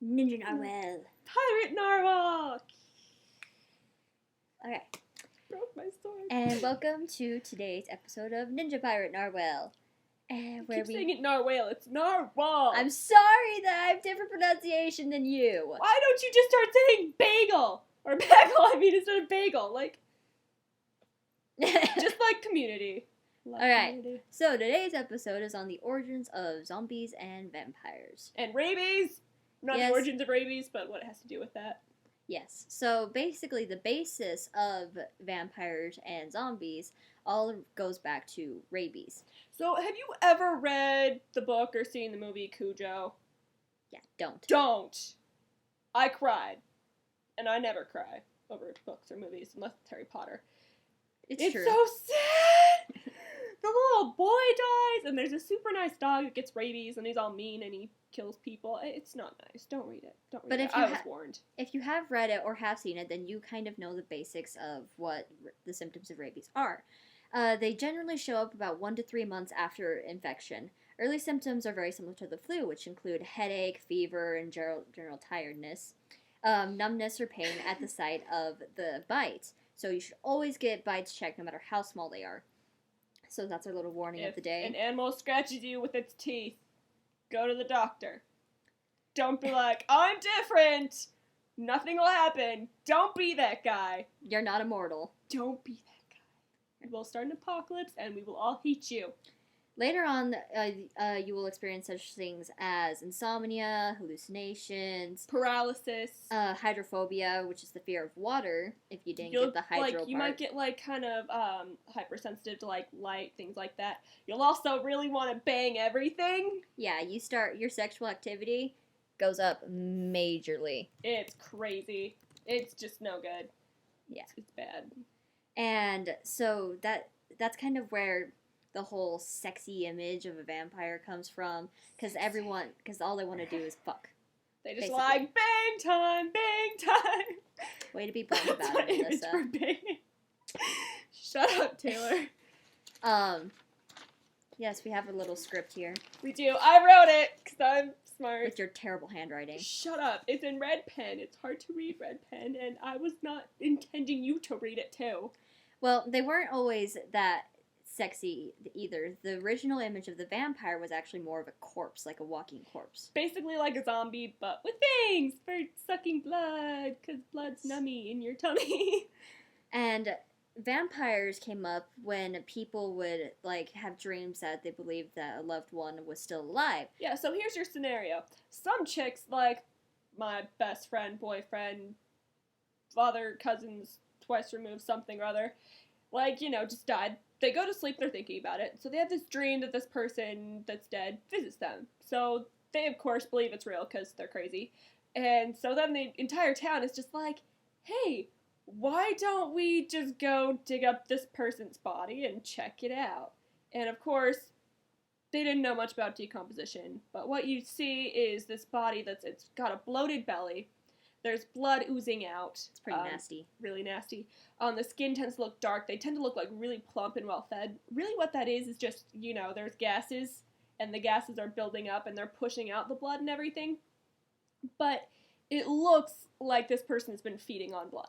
Ninja Narwhal. Pirate Narwhal! Okay. Broke my sword. And welcome to today's episode of Ninja Pirate Narwhal. And Keep saying it Narwhal. It's Narwhal. I'm sorry that I have different pronunciation than you. Why don't you just start saying bagel? Or bagel, instead of bagel. Just like Community. Alright, so today's episode is on the origins of zombies and vampires. And rabies! Not Yes. the origins of rabies, but what it has to do with that. Yes, so basically the basis of vampires and zombies all goes back to rabies. So, have you ever read the book or seen the movie Cujo? Yeah, don't. Don't! I cried. And I never cry over books or movies, unless it's Harry Potter. It's true. So sad! The little boy dies, and there's a super nice dog that gets rabies, and he's all mean, and he kills people. It's not nice. Don't read it. Don't read it. I was warned. If you have read it or have seen it, then you kind of know the basics of what the symptoms of rabies are. They generally show up about 1 to 3 months after infection. Early symptoms are very similar to the flu, which include headache, fever, and general tiredness, numbness or pain at the site of the bite. So you should always get bites checked no matter how small they are. So that's our little warning of the day. If an animal scratches you with its teeth, go to the doctor. Don't be like, I'm different! Nothing will happen. Don't be that guy. You're not immortal. Don't be that guy. We'll start an apocalypse and we will all hate you. Later on, you will experience such things as insomnia, hallucinations, paralysis, hydrophobia, which is the fear of water. If you didn't get the hydro part, you might get kind of hypersensitive to light, things like that. You'll also really want to bang everything. Yeah, your sexual activity goes up majorly. It's crazy. It's just no good. Yeah, it's bad. And so that's kind of where the whole sexy image of a vampire comes from, because all they want to do is fuck. They just basically. Like, bang time! Way to be blunt about it, Melissa. For banging. Shut up, Taylor. Yes, we have a little script here. We do. I wrote it, because I'm smart. With your terrible handwriting. Shut up. It's in red pen. It's hard to read red pen, and I was not intending you to read it, too. Well, they weren't always that sexy either. The original image of the vampire was actually more of a corpse, like a walking corpse. Basically like a zombie, but with fangs for sucking blood, because blood's nummy in your tummy. And vampires came up when people would have dreams that they believed that a loved one was still alive. Yeah, so here's your scenario. Some chicks, like my best friend, boyfriend, father, cousins, twice removed, something or other, just died. They go to sleep, they're thinking about it, so they have this dream that this person that's dead visits them. So they, of course, believe it's real because they're crazy. And so then the entire town is just like, hey, why don't we just go dig up this person's body and check it out? And, of course, they didn't know much about decomposition, but what you see is this body it's got a bloated belly. There's blood oozing out. It's pretty nasty. Really nasty. The skin tends to look dark. They tend to look really plump and well fed. Really what that is just, there's gases, and the gases are building up, and they're pushing out the blood and everything. But it looks like this person has been feeding on blood.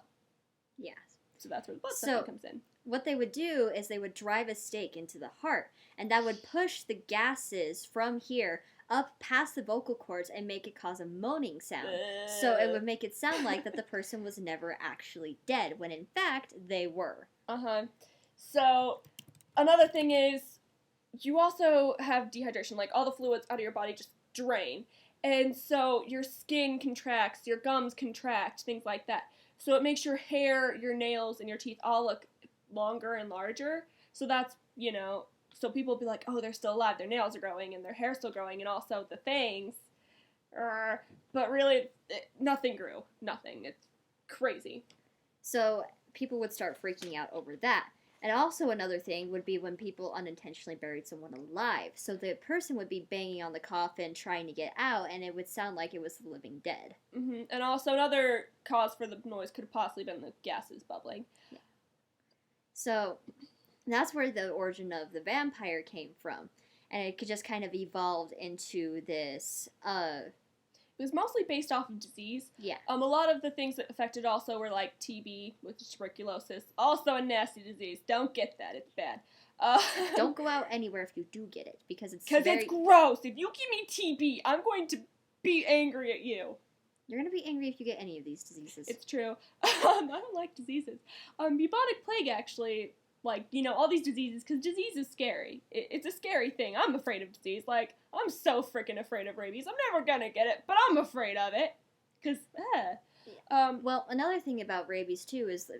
Yeah. So that's where the blood sucking comes in. What they would do is they would drive a stake into the heart, and that would push the gases from here up past the vocal cords and make it cause a moaning sound. So it would make it sound like that the person was never actually dead, when in fact they were. So another thing is, you also have dehydration, all the fluids out of your body just drain. And so your skin contracts, your gums contract, things like that. So it makes your hair, your nails, and your teeth all look longer and larger. So that's, so people will be like, oh, they're still alive. Their nails are growing and their hair's still growing, and also the fangs. But really, nothing grew. Nothing. It's crazy. So people would start freaking out over that. And also another thing would be when people unintentionally buried someone alive. So the person would be banging on the coffin trying to get out, and it would sound like it was the living dead. Mm-hmm. And also another cause for the noise could have possibly been the gases bubbling. Yeah. So that's where the origin of the vampire came from. And it could just kind of evolved into this it was mostly based off of disease. Yeah. A lot of the things that affected also were like TB, which is tuberculosis, also a nasty disease. Don't get that; it's bad. Don't go out anywhere if you do get it, because it's gross. If you give me TB, I'm going to be angry at you. You're gonna be angry if you get any of these diseases. It's true. I don't like diseases. Bubonic plague, actually, like, you know, all these diseases, because disease is scary. It's a scary thing. I'm afraid of disease. Like, I'm so freaking afraid of rabies. I'm never gonna get it, but I'm afraid of it. Because, well, another thing about rabies, too, is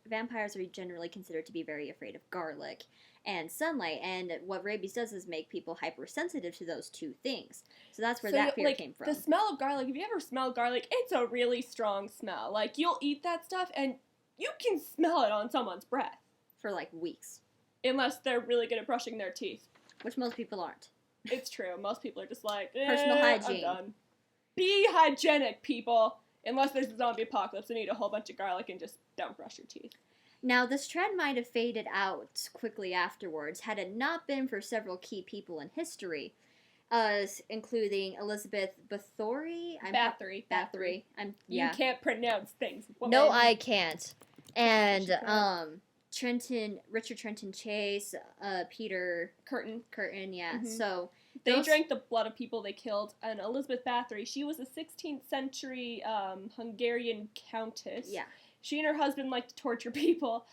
vampires are generally considered to be very afraid of garlic and sunlight, and what rabies does is make people hypersensitive to those two things. So that's where that fear came from. The smell of garlic, if you ever smell garlic, it's a really strong smell. Like, you'll eat that stuff, and you can smell it on someone's breath. For, like, weeks. Unless they're really good at brushing their teeth. Which most people aren't. It's true. Most people are just like, personal hygiene. I'm done. Be hygienic, people. Unless there's a zombie apocalypse and eat a whole bunch of garlic and just don't brush your teeth. Now, this trend might have faded out quickly afterwards had it not been for several key people in history, including Elizabeth Bathory. Bathory. You can't pronounce things. Woman. No, I can't. And Richard Trenton Chase, Peter Curtin, yeah. Mm-hmm. So they drank the blood of people they killed. And Elizabeth Bathory, she was a 16th century Hungarian countess. Yeah. She and her husband liked to torture people.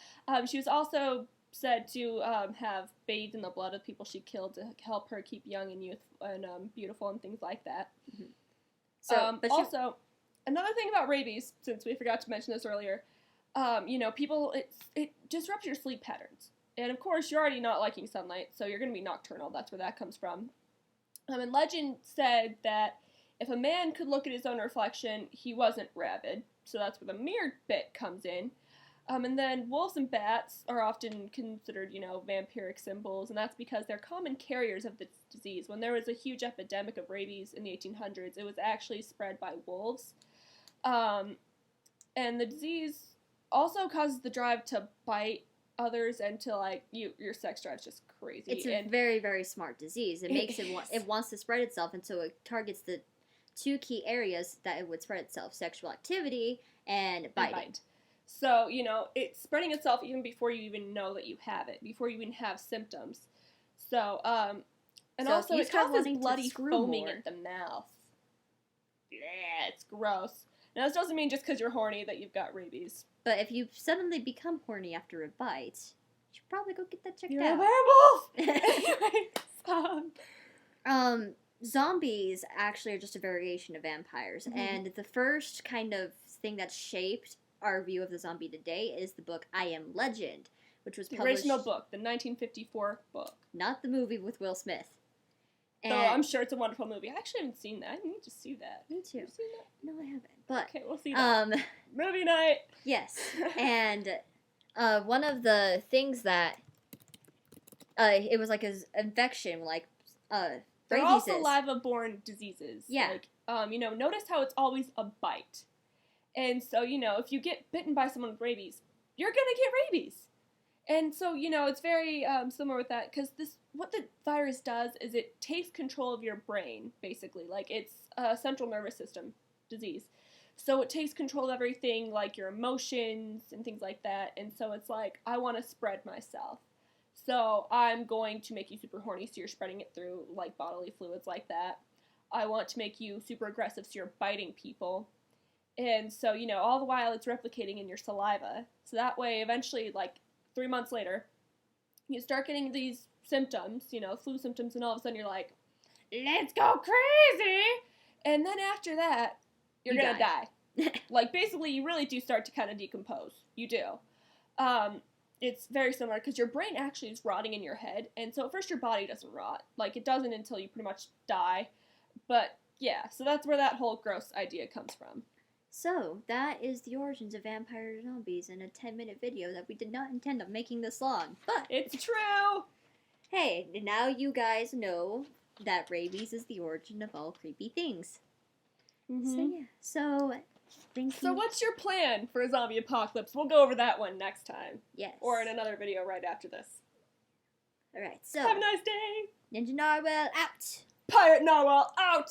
She was also said to have bathed in the blood of people she killed to help her keep young and youthful and beautiful and things like that. Mm-hmm. So, also, another thing about rabies, since we forgot to mention this earlier, you know, people, it disrupts your sleep patterns. And of course, you're already not liking sunlight, so you're going to be nocturnal. That's where that comes from. And legend said that if a man could look at his own reflection, he wasn't rabid. So that's where the mirror bit comes in. And then wolves and bats are often considered, you know, vampiric symbols, and that's because they're common carriers of this disease. When there was a huge epidemic of rabies in the 1800s, it was actually spread by wolves. And the disease also causes the drive to bite others and to, like, your sex drive's just crazy. It's a very, very smart disease. It wants to spread itself, and so it targets the two key areas that it would spread itself: sexual activity and biting. So, you know, it's spreading itself even before you even know that you have it, before you even have symptoms. So, also it causes bloody foaming at the mouth. Yeah, it's gross. Now, this doesn't mean just because you're horny that you've got rabies. But if you suddenly become horny after a bite, you should probably go get that checked out. You're a werewolf! Zombies actually are just a variation of vampires, mm-hmm. and the first kind of thing that shaped our view of the zombie today is the book I Am Legend, which was published... The original book, the 1954 book. Not the movie with Will Smith. And I'm sure it's a wonderful movie. I actually haven't seen that. I need to see that. Me too. Have you seen that? No, I haven't. But okay, we'll see that. Movie night! Yes. And one of the things that... it was like an infection, like... They're all saliva-borne diseases. Yeah. Like, you know, notice how it's always a bite. And so, you know, if you get bitten by someone with rabies, you're gonna get rabies. And so, you know, it's very similar with that, because what the virus does is it takes control of your brain, basically. Like, it's a central nervous system disease. So it takes control of everything, like your emotions and things like that. And so it's like, I want to spread myself. So I'm going to make you super horny, so you're spreading it through, like, bodily fluids like that. I want to make you super aggressive, so you're biting people. And so, you know, all the while it's replicating in your saliva. So that way, eventually, like, 3 months later, you start getting these symptoms, you know, flu symptoms, and all of a sudden you're like, let's go crazy! And then after that, you're gonna die. Like, basically, you really do start to kind of decompose. You do. It's very similar, because your brain actually is rotting in your head, and so at first your body doesn't rot. Like, it doesn't until you pretty much die. But, yeah, so that's where that whole gross idea comes from. So, that is the origins of vampire zombies in a 10-minute video that we did not intend on making this long, but... It's true! Hey, now you guys know that rabies is the origin of all creepy things. Mm-hmm. So, yeah. So, thank you. So, what's your plan for a zombie apocalypse? We'll go over that one next time. Yes. Or in another video right after this. Alright, so... Have a nice day! Ninja Narwhal out! Pirate Narwhal out!